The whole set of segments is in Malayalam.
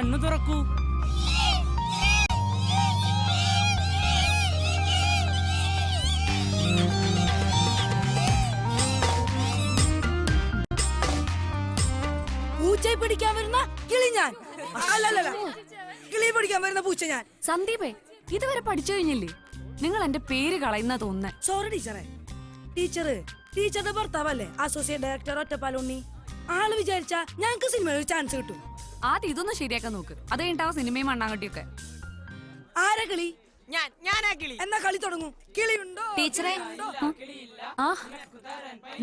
കണ്ണു തുറക്കൂ. പൂച്ചയെ പിടിക്കാൻ വരുന്ന കിളി ഞാൻ. അല്ലല്ല, കിളിയെ പിടിക്കാൻ വരുന്ന പൂച്ച ഞാൻ. സന്ദീപേ, ഇതുവരെ പഠിച്ചു കഴിഞ്ഞില്ലേ? നിങ്ങൾ എന്റെ പേര് കളയുന്ന തോന്നുന്നേ. സോറി ടീച്ചറെ. ടീച്ചറുടെ ഭർത്താവല്ലേ അസോസിയേറ്റ് ഡയറക്ടർ ഒറ്റപ്പാലുണ്ണി. ആള് വിചാരിച്ച ഞങ്ങക്ക് സിനിമയിൽ ചാൻസ് കിട്ടും. ആദ്യം ഇതൊന്നും ശരിയാക്കാൻ നോക്ക്. അത് കഴിഞ്ഞിട്ടാവും സിനിമയും മണ്ണാങ്കട്ടിയൊക്കെ. ആരാ കിളി? ഞാനാ കിളി. എന്നാ കളി തുടങ്ങും. കിളിയുണ്ടോ? ടീച്ചറെ, ആ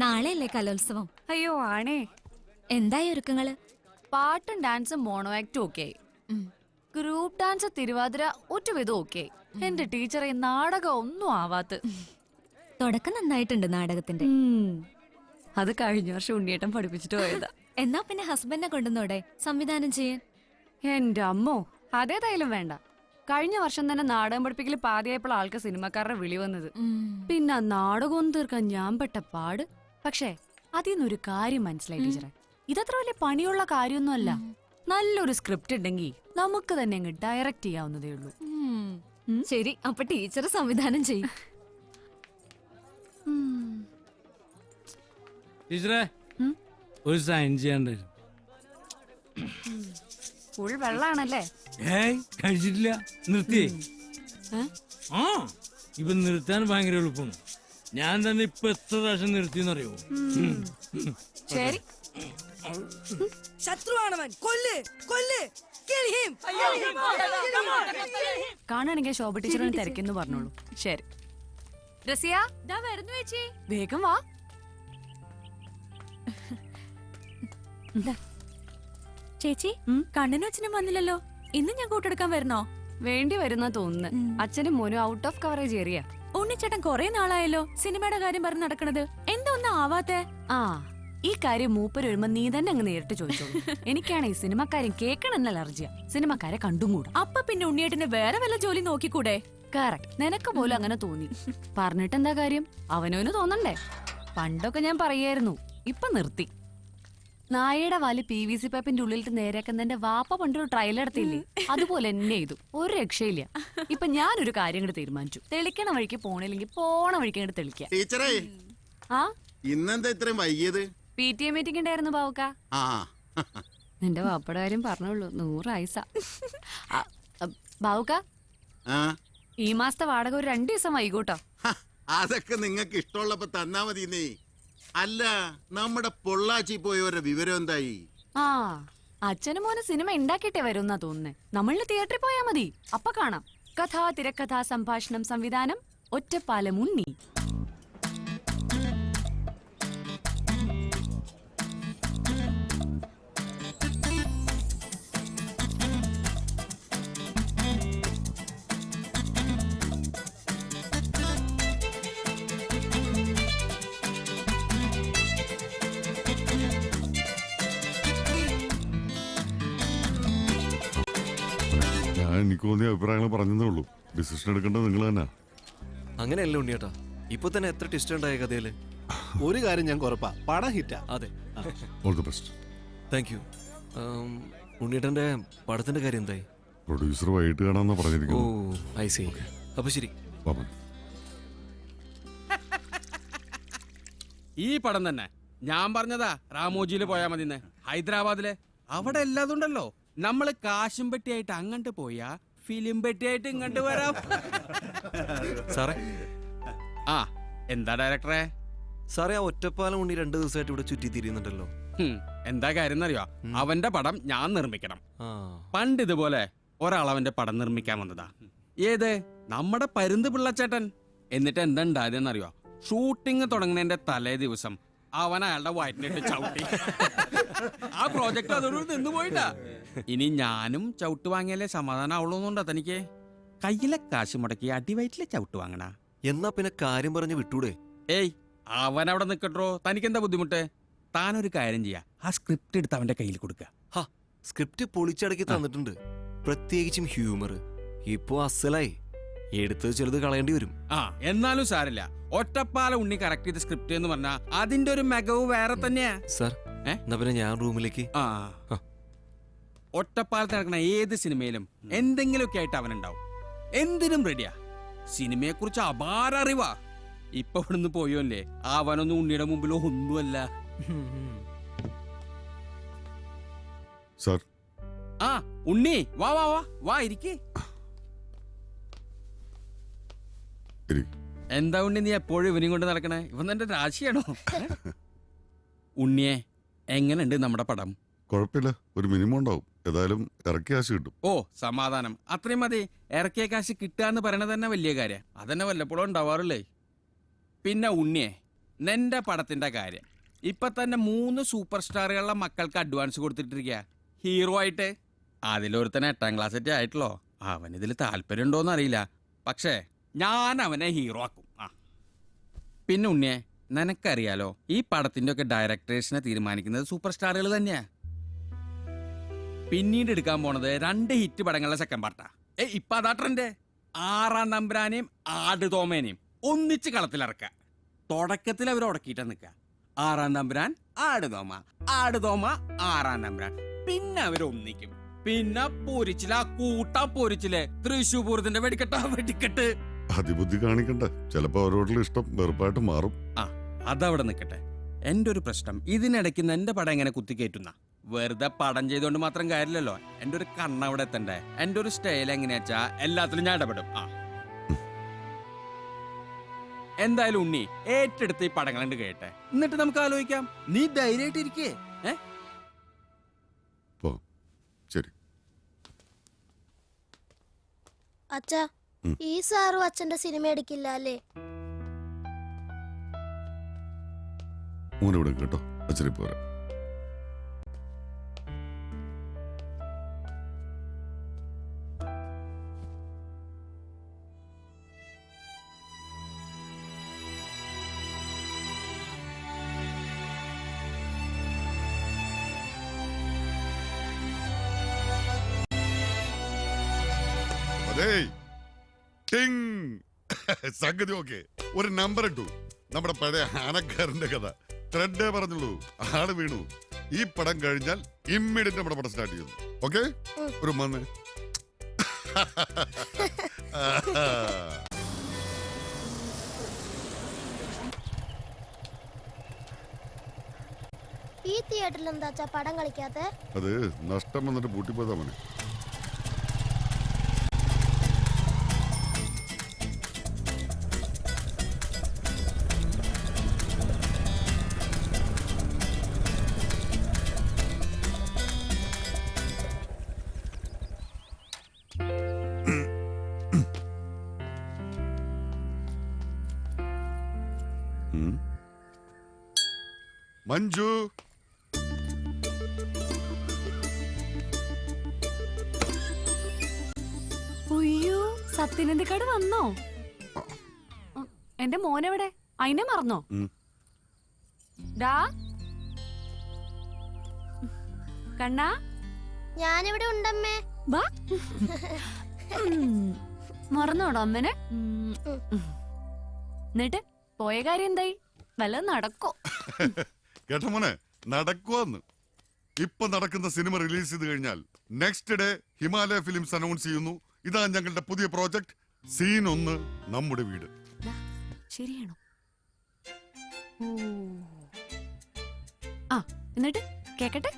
നാളെയല്ലേ കലോത്സവം? അയ്യോ ആണേ. എന്തായി ഒരുക്കങ്ങള്? പാട്ടും ഡാൻസും മോണോ ആക്ടും ഒക്കെ ആയി. ഗ്രൂപ്പ് ഡാൻസ് തിരുവാതിര ഒറ്റവിധം ഒക്കെ ആയി. എന്റെ ടീച്ചറെ നാടകം ഒന്നും ആവാത്ത. തുടക്കം നന്നായിട്ടുണ്ട് നാടകത്തിന്റെ. അത് കഴിഞ്ഞ വർഷം ഉണ്ണിയേട്ടൻ പഠിപ്പിച്ചിട്ട് പോയതാ. എന്നാ പിന്നെ ഹസ്ബൻഡിനെ കൊണ്ടുവന്നോടെ സംവിധാനം ചെയ്യാൻ? എന്റെ അമ്മോ, അതേതായാലും വേണ്ട. കഴിഞ്ഞ വർഷം തന്നെ നാടകം പഠിപ്പിക്കൽ പാതിയായപ്പോൾ ആൾക്ക് സിനിമക്കാരുടെ വിളി വന്നത്. പിന്നെ നാടകം തീർക്കാൻ ഞാൻ പെട്ട പാട്. പക്ഷേ അതിന്നൊരു കാര്യം മനസ്സിലായി ടീച്ചറെ, ഇതത്ര വലിയ പണിയുള്ള കാര്യമൊന്നുമല്ല. നല്ലൊരു സ്ക്രിപ്റ്റ് ഉണ്ടെങ്കിൽ നമുക്ക് തന്നെ അങ്ങ് ഡയറക്റ്റ് ചെയ്യാവുന്നതേ ഉള്ളൂ. ശരി, അപ്പൊ ടീച്ചർ സംവിധാനം ചെയ്യും. ടീച്ചറെ, ഒരു സൈൻ ചെയ്യാണ്ടായിരുന്നു. ഫുൾ വെള്ളാണല്ലേ? കഴിച്ചിട്ടില്ല, നിർത്തിയേ. ആ ഇപ്പൊ നിർത്താൻ ഭയങ്കര എളുപ്പമാണ്. ഞാൻ തന്നെ ഇപ്പൊ എത്ര പ്രാവശ്യം നിർത്തിയെന്നറിയോ? ശരി, ശത്രുവാണവൻ. കൊല്ല് കൊല്ല്. കാണാണെങ്കിൽ ശോഭ ടീച്ചറിനെ തിരക്കെന്ന് പറഞ്ഞോളൂ. ശരി റസിയ, വരുന്നു ചേച്ചി, വേഗം വാ. ചേച്ചി, കണ്ണനും അച്ഛനും വന്നില്ലല്ലോ. ഇന്ന് ഞാൻ കൂട്ടെടുക്കാൻ വരണോ? വേണ്ടി വരുന്ന തോന്നുന്നു. അച്ഛനും മോനും ഔട്ട് ഓഫ് കവറേജ് ഏരിയ. ഉണ്ണിച്ചേട്ടൻ കൊറേ നാളായല്ലോ സിനിമയുടെ കാര്യം പറഞ്ഞ് നടക്കണത്. എന്താ ഒന്നും ആവാത്തെ? ആ, ഈ കാര്യം മൂപ്പര് വരുമ്പോ നീ തന്നെ അങ്ങ് നേരിട്ട് ചോദിച്ചോളൂ. എനിക്കാണ് ഈ സിനിമക്കാരും കേൾക്കണമെന്ന അലർജിയ. സിനിമക്കാരെ കണ്ടുകൂടാ. അപ്പൊ പിന്നെ ഉണ്ണിയേട്ടന് വേറെ വല്ല ജോലി നോക്കിക്കൂടെ? കറക്റ്റ്, നിനക്ക് പോലും അങ്ങനെ തോന്നി. പറഞ്ഞിട്ടെന്താ കാര്യം? അവനവന് തോന്നണ്ടേ? പണ്ടൊക്കെ ഞാൻ പറയായിരുന്നു, ഇപ്പൊ നിർത്തി. നായയുടെ വാല് PVC പൈപ്പിന്റെ ഉള്ളിലിട്ട് നേരെയാക്കുന്നതിന്റെ വാപ്പ പണ്ടൊരു ട്രയൽ എടുത്തില്ലേ, അതുപോലെ എന്നെ ചെയ്തു. ഒരു രക്ഷയില്ല. ഇപ്പൊ ഞാനൊരു കാര്യം കൂടെ തീരുമാനിച്ചു. തെളിക്കണ വഴിക്ക് പോണില്ലെങ്കിൽ പോണ വഴിക്ക് അങ്ങോട്ട് തെളിക്കാം. ടീച്ചറേ, ആ ഇന്നെന്താ ഇത്രയും വൈകിയത്? PTA മീറ്റിംഗ് ഉണ്ടായിരുന്നു ബാവുക്ക. ആ നിന്റെ വാപ്പയുടെ കാര്യം പറഞ്ഞോളൂ, 100 ആയിസ. ബാവുക്ക, ആ ഈ മാസത്തെ വാടക ഒരു 2 ദിവസം വൈകൂട്ടോ. അതൊക്കെ നിങ്ങൾക്ക് ഇഷ്ടമുള്ളപ്പോ തന്നാ മതി. നീ അല്ല, നമ്മുടെ പൊള്ളാച്ചി പോയവരുടെ വിവരം എന്തായി? ആ, അച്ഛനും മോനെ സിനിമ ഉണ്ടാക്കിയിട്ടേ വരുന്നാ തോന്നുന്നേ. നമ്മളിന് തിയേറ്ററിൽ പോയാ മതി, അപ്പൊ കാണാം. കഥ, തിരക്കഥ, സംഭാഷണം, സംവിധാനം ഒറ്റപ്പാലം ഉണ്ണി. എനിക്ക് തോന്നിയ അഭിപ്രായങ്ങൾ പറഞ്ഞതേ ഉള്ളൂ. ഡിസിഷൻ എടുക്കേണ്ടത് നിങ്ങൾ തന്നെ. അങ്ങനെയല്ല ഉണ്ണിയേട്ടാ, ഇപ്പൊ തന്നെ എത്ര ട്വിസ്റ്റ് ഉണ്ടായ കഥയില്. ഒരു കാര്യം ഞാൻ കുറപ്പാ, പടം ഹിറ്റാ. അതെ, all the best. Thank you. ഉണ്ണിയേട്ടന്റെ പടത്തിന്റെ കാര്യം എന്തായി? പ്രൊഡ്യൂസർ വൈകിട്ട് കാണാമെന്നാ ഓ പറഞ്ഞിരിക്കുന്നത്. I see. അപ്പൊ ശരി. ഈ പടം തന്നെ ഞാൻ പറഞ്ഞതാ. രാമോജിയില് പോയാ മതിന്ന്. ഹൈദരാബാദിലെ അവിടെ എല്ലാതുണ്ടല്ലോ. നമ്മള് കാശും പെട്ടിയായിട്ട് അങ്ങോട്ട് പോയാ ഫിലിം പെട്ടിയായിട്ട് ഇങ്ങോട്ട് വരാം. സാറേ. ആ എന്താ ഡയറക്ടറെ? സാറേ, ആ ഒറ്റപ്പാലം ഉണ്ണി 2 ദിവസമായിട്ട് ഇവിടെ ചുറ്റി തിരിയുന്നുണ്ടല്ലോ. എന്താ കാര്യം എന്നറിയോ? അവന്റെ പടം ഞാൻ നിർമ്മിക്കണം. പണ്ട് ഇതുപോലെ ഒരാൾ അവന്റെ പടം നിർമ്മിക്കാൻ വന്നതാ. ഏത്? നമ്മുടെ പരുന്ത് പിള്ളച്ചേട്ടൻ. എന്നിട്ട് എന്താ ഉണ്ടായതെന്നറിയോ? ഷൂട്ടിംഗ് തുടങ്ങുന്നതിന്റെ തലേ ദിവസം അവൻ അയാളുടെ വയറ്റിനിട്ട് ചവിട്ടി. ആ പ്രോജക്ട് അതോട് നിന്ന് പോയിട്ടാ. ഇനി ഞാനും ചവിട്ട് വാങ്ങിയാലേ സമാധാനം ആവുള്ളൂന്നുണ്ടോ തനിക്ക്? കയ്യിലെ കാശ് മുടക്കി അടിവയറ്റിലെ ചവിട്ട് വാങ്ങണ. എന്നാ പിന്നെ കാര്യം പറഞ്ഞ് വിട്ടൂടെ? ഏയ്, അവൻ അവിടെ നിക്കട്ടോ. തനിക്കെന്താ ബുദ്ധിമുട്ട്? താനൊരു കാര്യം ചെയ്യാ, ആ സ്ക്രിപ്റ്റ് എടുത്ത് അവന്റെ കയ്യിൽ കൊടുക്കുക. സ്ക്രിപ്റ്റ് പൊളിച്ചടക്കി തന്നിട്ടുണ്ട്, പ്രത്യേകിച്ചും ഹ്യൂമർ. ഇപ്പൊ അസലായി. എടുത്ത് ചിലത് കളയേണ്ടി വരും. ആ എന്നാലും സാരില്ല. ഒറ്റപ്പാല ഉണ്ണി കറക്റ്റ് ചെയ്ത സ്ക്രിപ്റ്റ് എന്ന് പറഞ്ഞാ അതിന്റെ ഒരു മികവ് വേറെ തന്നെയാ. സാർ, എന്നാ പിന്നെ ഞാൻ റൂമിലേക്ക്. ആ ഒറ്റപ്പാലത്ത് നടക്കുന്ന ഏത് സിനിമയിലും എന്തെങ്കിലുമൊക്കെ ആയിട്ട് അവനുണ്ടാവും. എന്തിനും റെഡിയാ. സിനിമയെ കുറിച്ച് അപാര അറിവാ. ഇപ്പൊ ഇവിടുന്ന് പോയോല്ലേ, അവനൊന്നും ഉണ്ണിയുടെ മുമ്പിലോ ഒന്നുമല്ല. സാർ ആ ഉണ്ണി, വാ വാ വാ വാ ഇരിക്കേ. ഇരി. എന്താ ഉണ്ണി നീ എപ്പോഴും ഇവനെയും കൊണ്ട് നടക്കണേ? ഇവൻ എന്റെ രാശിയാണോ? ഉണ്ണിയെ, എങ്ങനെയുണ്ട് നമ്മുടെ പടം? കുഴപ്പമില്ല, ഒരു മിനിമം ഉണ്ടാവും. ഏതായാലും ഇറക്കി കാശ് കിട്ടും. ഓ സമാധാനം, അത്രയും മതി. ഇറക്കിയ കാശ് കിട്ടുക എന്ന് പറയണത് തന്നെ വലിയ കാര്യം. അതന്നെ വല്ലപ്പോഴും ഉണ്ടാവാറില്ലേ. പിന്നെ ഉണ്ണിയെ, നിന്റെ പടത്തിന്റെ കാര്യം ഇപ്പൊ തന്നെ 3 സൂപ്പർ സ്റ്റാറുകളുടെ മക്കൾക്ക് അഡ്വാൻസ് കൊടുത്തിട്ടിരിക്കുക ഹീറോ ആയിട്ട്. അതിലൊരുത്തന്നെ 8ാം ക്ലാസ് ഒക്കെ ആയിട്ടുള്ളോ. അവനിതിൽ താല്പര്യം ഉണ്ടോന്ന് അറിയില്ല, പക്ഷേ ഞാൻ അവനെ ഹീറോ ആക്കും. ആ പിന്നെ ഉണ്ണിയെ, നിനക്കറിയാലോ ഈ പടത്തിന്റെ ഒക്കെ ഡയറക്ടേഴ്സിനെ തീരുമാനിക്കുന്നത് സൂപ്പർ സ്റ്റാറുകൾ തന്നെയാ. പിന്നീട് എടുക്കാൻ പോണത് 2 ഹിറ്റ് പടങ്ങളുടെ സെക്കൻഡ് പാർട്ടാ. ഇപ്പൊ അതാ ട്രെൻഡ്. 6-ാം തമ്പുരാനെയും ആടുതോമേനെയും ഒന്നിച്ച് കളത്തിലിറക്കുക. തുടക്കത്തിൽ അവർ ഉടക്കിയിട്ട് നിൽക്കുക. 6-ാം തമ്പുരാൻ, ആടുതോമ, ആടുതോമ, 6-ാം തമ്പുരാൻ. പിന്നെ അവർ ഒന്നിക്കും. പിന്നെ പൊരിച്ചില, കൂട്ടാ പൊരിച്ചില്, തൃശ്ശൂർ പൂരത്തിന്റെ വെടിക്കെട്ടാ വെടിക്കെട്ട്. അതിബുദ്ധി കാണിക്കണ്ട, ചിലപ്പോ അവരോടുള്ള ഇഷ്ടം വെറുപ്പായിട്ട് മാറും. ആ അതവിടെ നിൽക്കട്ടെ. എന്റെ ഒരു പ്രശ്നം, ഇതിനിടയ്ക്ക് എന്റെ പടം എങ്ങനെ കുത്തിക്കയറ്റുന്ന? വെറുതെ പടം ചെയ്തുകൊണ്ട് മാത്രം കാര്യമില്ലല്ലോ. എന്റെ ഒരു കണ്ണവിടെ എത്തണ്ടേ. എന്റെ ഒരു സ്റ്റൈൽ എങ്ങനെയാച്ചാ എല്ലാത്തിലും ഞാൻ ഇടപെടും. ആ എന്തായാലും ഉണ്ണി ഏറ്റെടുത്ത് ഈ പടങ്ങളുണ്ട് കേട്ടെ, എന്നിട്ട് നമുക്ക് ആലോചിക്കാം. നീ ധൈര്യമായിട്ട് ഇരിക്കേ. പോ. ശരി. അച്ഛാ, ഈ സാറും അച്ഛന്റെ സിനിമ എടുക്കില്ല അല്ലേ? മൂന്നിവിടെ കേട്ടോ, അച്ഛനെ പോരാ. സംഗതി ഓക്കെ. ഒരു നമ്പർ ഇട്ടു. നമ്മുടെ പഴയ ആനക്കാരന്റെ കഥ ത്രെഡേ പറഞ്ഞുള്ളൂ, ആള് വീണു. ഈ പടം കഴിഞ്ഞാൽ ഇമ്മീഡിയറ്റ് നമ്മുടെ പടം സ്റ്റാർട്ട് ചെയ്യുന്നു. ഓക്കെ, ഒരു മന്ന്. ഈ തിയേറ്ററിൽ എന്താ പടം കളിക്കാത്ത? അത് നഷ്ടം വന്നിട്ട് പൂട്ടിപ്പോയതാ മോനെ. മഞ്ജു, അയ്യോ, സത്യനന്ദിക്കാട് വന്നോ? എന്റെ മോനെവിടെ? അതിനെ മറന്നോ? ഡാ കണ്ണാ, ഞാനിവിടെ ഉണ്ടമ്മേ. വാ. മറന്നോടോ അമ്മനെ? എന്നിട്ട് പോയ കാര്യം എന്തായി? വല്ല നടക്കോ? കേട്ടോ മോനെ, നടക്കുവാന്ന്. ഇപ്പൊ നടക്കുന്ന സിനിമ റിലീസ് ചെയ്ത് കഴിഞ്ഞാൽ next day Himalaya films announce ചെയ്യുന്നു, ഇതാ ഞങ്ങളുടെ പുതിയ പ്രോജക്ട് സീൻ 1, നമ്മുടെ വീട്. ശരിയാണോ? ആ എന്നിട്ട് കേക്കട്ടെ.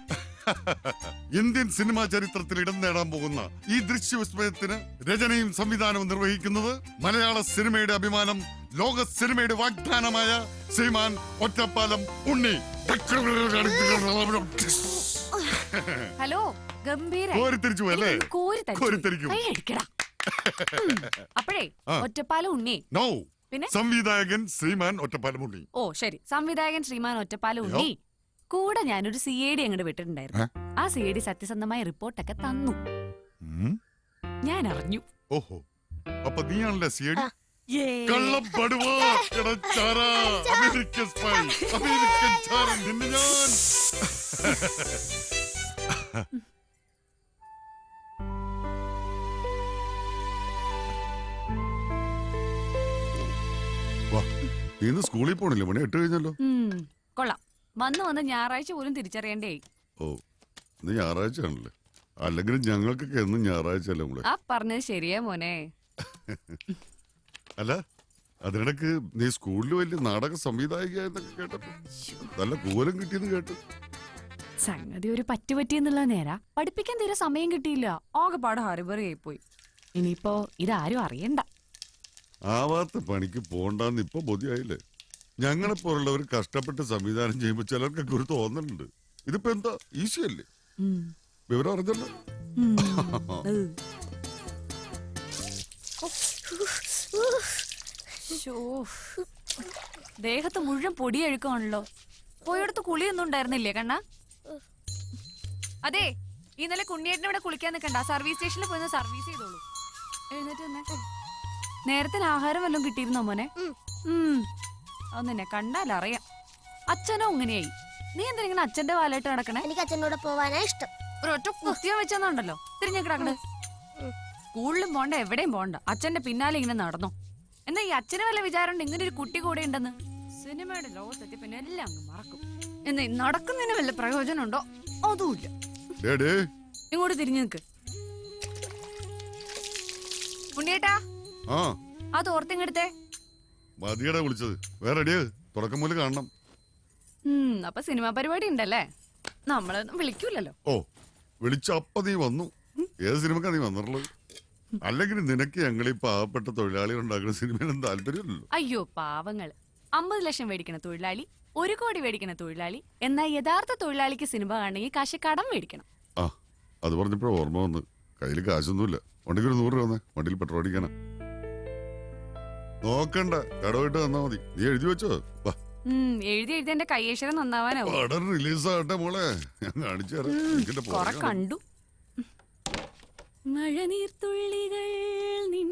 ഇന്ത്യൻ സിനിമാ ചരിത്രത്തിൽ ഇടം നേടാൻ പോകുന്ന ഈ ദൃശ്യവിസ്മയത്തിന് രചനയും സംവിധാനവും നിർവഹിക്കുന്നത് മലയാള സിനിമയുടെ അഭിമാനം, ലോക സിനിമയുടെ വാഗ്ദാനമായ ശ്രീമാൻ ഒറ്റപ്പാലം ഉണ്ണി. ഹലോ, ഗംഭീര കോരിത്തിരിച്ചു അല്ലേ? കോരിത്തിരിക്കും. അപ്പോഴേ ഒറ്റപ്പാലം ഉണ്ണി. നോ, പിന്നെ സംവിധായകൻ ശ്രീമാൻ ഒറ്റപ്പാലം ഉണ്ണി. ഓ ശരി, സംവിധായകൻ ശ്രീമാൻ ഒറ്റപ്പാലം ഉണ്ണി. കൂടെ ഞാനൊരു CID അങ്ങോട്ട് വിട്ടിട്ടുണ്ടായിരുന്നു. ആ CID സത്യസന്ധമായ റിപ്പോർട്ടൊക്കെ തന്നു. ഞാൻ അറിഞ്ഞു. ഓഹോ, അപ്പൊ നീയാണല്ലേ സിഐഡി? കള്ളപ്പടുവാ, കിടച്ചാര, അമേരിക്കൻ സ്പൈ, അമേരിക്കൻ ചാരൻ, നിന്നെ ഞാൻ. വാ, നീ ഇന്ന് സ്കൂളിൽ പോണില്ലേ? മണി 8 കഴിഞ്ഞല്ലോ. കൊള്ളാം, വന്ന് ഞായറാഴ്ച പോലും തിരിച്ചറിയണ്ടേ. ഓ, ഇന്ന് ഞായറാഴ്ച ആണല്ലേ. അല്ലെങ്കിലും ഞങ്ങൾക്കൊക്കെ എന്നും ഞായറാഴ്ച അല്ലേ നമ്മള്. ആ പറഞ്ഞത് ശരിയാ മോനെ. അല്ല അതിനിടക്ക് നീ സ്കൂളിൽ വലിയ നാടക സംവിധായികയെന്നൊക്കെ കേട്ടപ്പോ നല്ല കൂലം കിട്ടിയെന്ന് കേട്ടു. സംഗതി ഒരു പറ്റുപറ്റിയെന്നുള്ള നേരാ. പഠിപ്പിക്കാൻ തീരെ സമയം കിട്ടിയില്ല. ആകെപ്പാട് ഹറിബറിയായി പോയി. ഇനിയിപ്പോ ഇതാരും അറിയണ്ട. ആവാത്ത പണിക്ക് പോണ്ടെന്ന് ഇപ്പൊ ബോധ്യമായില്ലേ? ഞങ്ങളെ പോലുള്ളവർ കഷ്ടപ്പെട്ട് സംവിധാനം ചെയ്യുമ്പോ ചിലർക്കൊക്കെ ഒരു തോന്നലുണ്ട്. ഇതിപ്പോ എന്താ ഈസി അല്ലേ? ഉം. വിവരം അറിഞ്ഞല്ലോ. ഉം. ശോ. ദേഹത്ത് മുഴുവൻ പൊടിയഴുക്കാണല്ലോ. പോയടുത്ത് കുളിയൊന്നും ഉണ്ടായിരുന്നില്ലേ കണ്ണ? അതെ, ഇന്നലെ കുണ്ണിയേട്ടനെ ഇവിടെ കുളിക്കാൻ നിൽക്കണ്ട. സർവീസ് സ്റ്റേഷനിൽ പോയി സർവീസ് ചെയ്തോളൂ. എഴുന്നേറ്റ് തന്നെ. നേരത്തിന് ആഹാരം വല്ലതും കിട്ടിയിരുന്നോ മോനെ? അത് നിന്നെ കണ്ടാലറിയാം. അച്ഛനോ ഇങ്ങനെയായി. നീ എന്തിനാ അച്ഛന്റെ വാലായിട്ട് നടക്കണേ? എനിക്ക് അച്ഛനോട് പോവാനാ ഇഷ്ടം. ഒരൊറ്റ കുത്തിയാ വെച്ചെന്നുണ്ടല്ലോ തിരിഞ്ഞു കിടക്കണേ. സ്കൂളിലും പോണ്ട എവിടെയും പോണ്ട, അച്ഛന്റെ പിന്നാലെ ഇങ്ങനെ നടന്നോ. എന്നാ ഈ അച്ഛന് വല്ല വിചാരമുണ്ട് ഇങ്ങനെ ഒരു കുട്ടി കൂടെ ഉണ്ടെന്ന്? സിനിമയുടെ ലോകത്തെത്തി പിന്നെ എല്ലാം അങ്ങ് മറക്കും. എന്നാ നടക്കുന്നതിന് വല്ല പ്രയോജനം ഉണ്ടോ? അതുമില്ല. ഇങ്ങോട്ട് തിരിഞ്ഞു നിൽക്ക്. ഉണ്ണിയേട്ടാ, ആ തോർത്തിങ്ങെടുത്തേ. മതിയടാ വിളിച്ചത്. വേറെ തുടക്കം മുതൽ കാണണം. അപ്പൊ സിനിമാ പരിപാടി ഉണ്ടല്ലേ? നമ്മളൊന്നും വിളിക്കൂലല്ലോ. ഓ, വിളിച്ച അപ്പ നീ വന്നു. ഏത് സിനിമക്കാ നീ വന്നിട്ടുള്ളത്? അല്ലെങ്കിൽ നിനക്ക് ഞങ്ങളീ പാവപ്പെട്ട തൊഴിലാളികൾ ഉണ്ടാക്കുന്ന സിനിമയിലും താല്പര്യമില്ലല്ലോ. അയ്യോ പാവങ്ങള്. 50 ലക്ഷം മേടിക്കണ തൊഴിലാളി, 1 കോടി മേടിക്കണ തൊഴിലാളി. എന്നാൽ യഥാർത്ഥ തൊഴിലാളിക്ക് സിനിമ കാണണമെങ്കിൽ കാശ് കടം മേടിക്കണം. ആ, അത് പറഞ്ഞപ്പോ ഓർമ്മ വന്ന്. കയ്യിൽ കാശൊന്നുമില്ല. വണ്ടിക്ക് ഒരു 100 രൂപ വന്നേ. വണ്ടിയിൽ പെട്രോൾ അടിക്കാനാ. നോക്കണ്ട, കടമായിട്ട് തന്നാ മതി. നീ എഴുതി വെച്ചോ? എഴുതി എഴുതി എന്റെ കയ്യേശ്വരം നന്നാവാനാവും. പടം റിലീസ് ആകട്ടെ മോളെ, ഞാൻ കാണിച്ചു കൊറേ തരാം. കണ്ടു.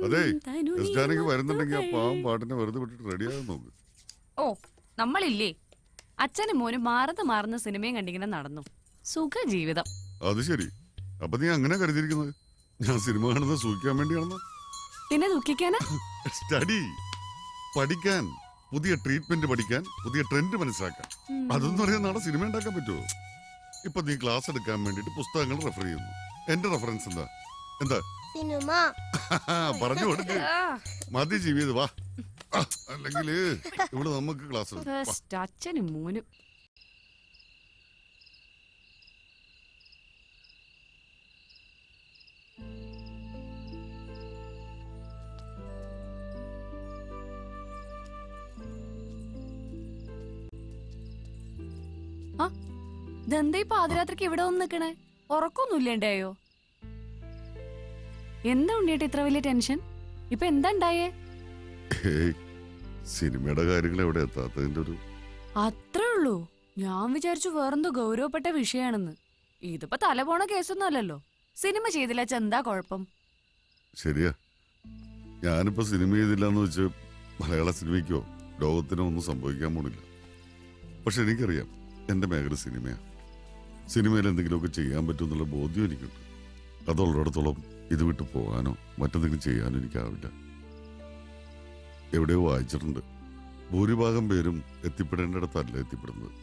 അതെ, ക്രിസ്ത്യാനിക്ക് വരുന്നുണ്ടെങ്കിൽ ആ പാവം പാട്ടിനെ വെറുതെ വിട്ടിട്ട് റെഡിയാകാൻ നോക്ക്. ഓ, നമ്മളില്ലേ അച്ഛനും മോനും മാറുന്ന സിനിമയും കണ്ടിങ്ങനെ നടന്നു. സുഖ ജീവിതം. അത് ശരി. അപ്പൊ നീ അങ്ങനെ കരുതിയിരിക്കുന്നത് ഞാൻ സിനിമ കാണുന്നത് സൂക്ഷിക്കാൻ വേണ്ടിയാണെന്ന്? പിന്നെ ദുഃഖിക്കാനാ? സ്റ്റഡി, പഠിക്കാൻ, പുതിയ ട്രീറ്റ്മെന്റ് പഠിക്കാൻ, പുതിയ ട്രെൻഡ് മനസ്സിലാക്കാൻ. അതൊന്നും അറിയാൻ നാളെ സിനിമ ഉണ്ടാക്കാൻ പറ്റുമോ? ഇപ്പൊ നീ ക്ലാസ് എടുക്കാൻ വേണ്ടിട്ട് പുസ്തകങ്ങൾ റെഫർ ചെയ്യുന്നു. എന്റെ റെഫറൻസ് എന്താ? എന്താ സിനിമ പറഞ്ഞു കൊടുക്ക്. മതി ജീവിതം, വാ. അല്ലെങ്കിൽ ഇവിടെ നമുക്ക് ക്ലാസ്. അച്ഛനും മോനും. ഇതെന്താ ഈ പാതിരാത്രിക്ക് ഇവിടെ വന്ന് നിക്കണേ? ഉറക്കൊന്നുമില്ലേണ്ടായോ? എന്താ ഉണ്ണിയേട്ടാ ഇത്ര വലിയ ടെൻഷൻ? ഇപ്പൊ എന്താ ഉണ്ടായേ? സിനിമയുടെ കാര്യങ്ങൾ എവിടെ എത്താത്തതിന്റെ ഒരു അത്രേ ഉള്ളൂ. ഞാൻ വിചാരിച്ചു വേറെന്തോ ഗൗരവപ്പെട്ട വിഷയാണെന്ന്. ഇതിപ്പോ തല പോണ കേസൊന്നും അല്ലല്ലോ. സിനിമ ചെയ്തില്ല എന്താ കുഴപ്പം? ശരിയാ. ഞാനിപ്പോ സിനിമ ചെയ്തില്ലാന്ന് വെച്ച് മലയാള സിനിമയ്ക്കോ ലോകത്തിനോ ഒന്നും സംഭവിക്കാൻ പോണില്ല. പക്ഷെ എനിക്കറിയാം എന്റെ മേഖല സിനിമയാ. സിനിമയിൽ എന്തെങ്കിലുമൊക്കെ ചെയ്യാൻ പറ്റുമെന്നുള്ള ബോധ്യം എനിക്കുണ്ട്. അതുള്ളിടത്തോളം ഇത് വിട്ട് പോകാനോ മറ്റെന്തെങ്കിലും ചെയ്യാനോ എനിക്കാവില്ല. എവിടെയോ വായിച്ചിട്ടുണ്ട്, ഭൂരിഭാഗം പേരും എത്തിപ്പെടേണ്ടിടത്തല്ല എത്തിപ്പെടുന്നത്.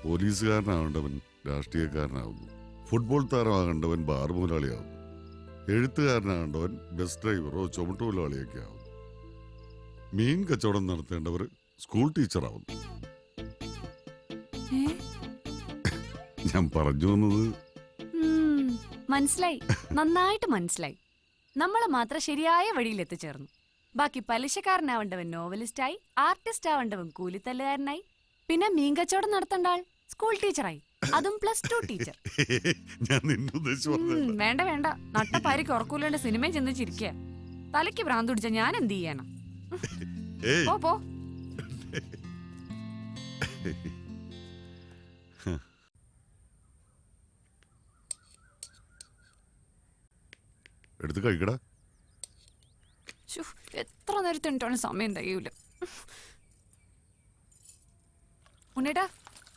പോലീസുകാരനാകേണ്ടവൻ രാഷ്ട്രീയക്കാരനാകുന്നു, ഫുട്ബോൾ താരമാകേണ്ടവൻ ബാർ മുതലാളിയാകുന്നു, എഴുത്തുകാരനാകേണ്ടവൻ ബസ് ഡ്രൈവറോ ചുമട്ടുതൊഴിലാളിയൊക്കെ ആകുന്നു, മീൻ കച്ചവടം നടത്തേണ്ടവർ സ്കൂൾ ടീച്ചറാവുന്നു. ഞാൻ പറഞ്ഞു വന്നത് മനസ്സിലായി, നന്നായിട്ട് മനസ്സിലായി. നമ്മളെ മാത്രം ശരിയായ വഴിയിൽ എത്തിച്ചേർന്നു. ബാക്കി പലിശക്കാരനാവേണ്ടവൻ നോവലിസ്റ്റായി, ആർട്ടിസ്റ്റ് ആവേണ്ടവൻ കൂലിത്തല്ലുകാരനായി, പിന്നെ മീൻ കച്ചവടം നടത്തേണ്ട ആൾ സ്കൂൾ ടീച്ചറായി, അതും +2 ടീച്ചർ. വേണ്ട വേണ്ട, നട്ടപ്പാരിക്ക് ഉറക്കൂലാണ്ട് സിനിമയിൽ ചെന്ന് ചിരിക്കുക. തലയ്ക്ക് ഭ്രാന്ത് പിടിച്ച ഞാൻ എന്ത് ചെയ്യണം? പോ. എടുത്ത് കഴിക്കടാ. എത്ര നേരത്തെ ഉണ്ടോ സമയം തികയൂല. ഉണ്ണേട്ടാ,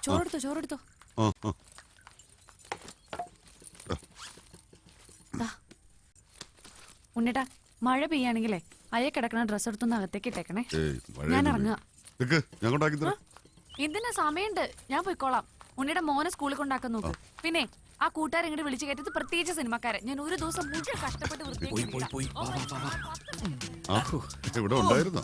ചോറെടുത്തോ. ഉണ്ണേട്ടാ, മഴ പെയ്യാണെങ്കിലേ അയ കിടക്കണ ഡ്രസ് എടുത്തൊന്ന് അകത്തേക്ക് ഇട്ടേക്കണേ. ഞാൻ ഇറങ്ങുക. എന്തിനാ? സമയമുണ്ട്, ഞാൻ പോയിക്കോളാം. ഉണ്ണിയുടെ മോനെ സ്കൂളിൽ കൊണ്ടാക്കാൻ നോക്ക്. പിന്നെ ആ കൂട്ടുകാരെ ഇങ്ങോട്ട് വിളിച്ചു കയറ്റത് പ്രത്യേകിച്ച് സിനിമക്കാരെ ഞാൻ ഒരു ദിവസം മുഴുവൻ കഷ്ടപ്പെട്ട് വൃത്തിയാക്കി ഇവിടെ ഉണ്ടായിരുന്നു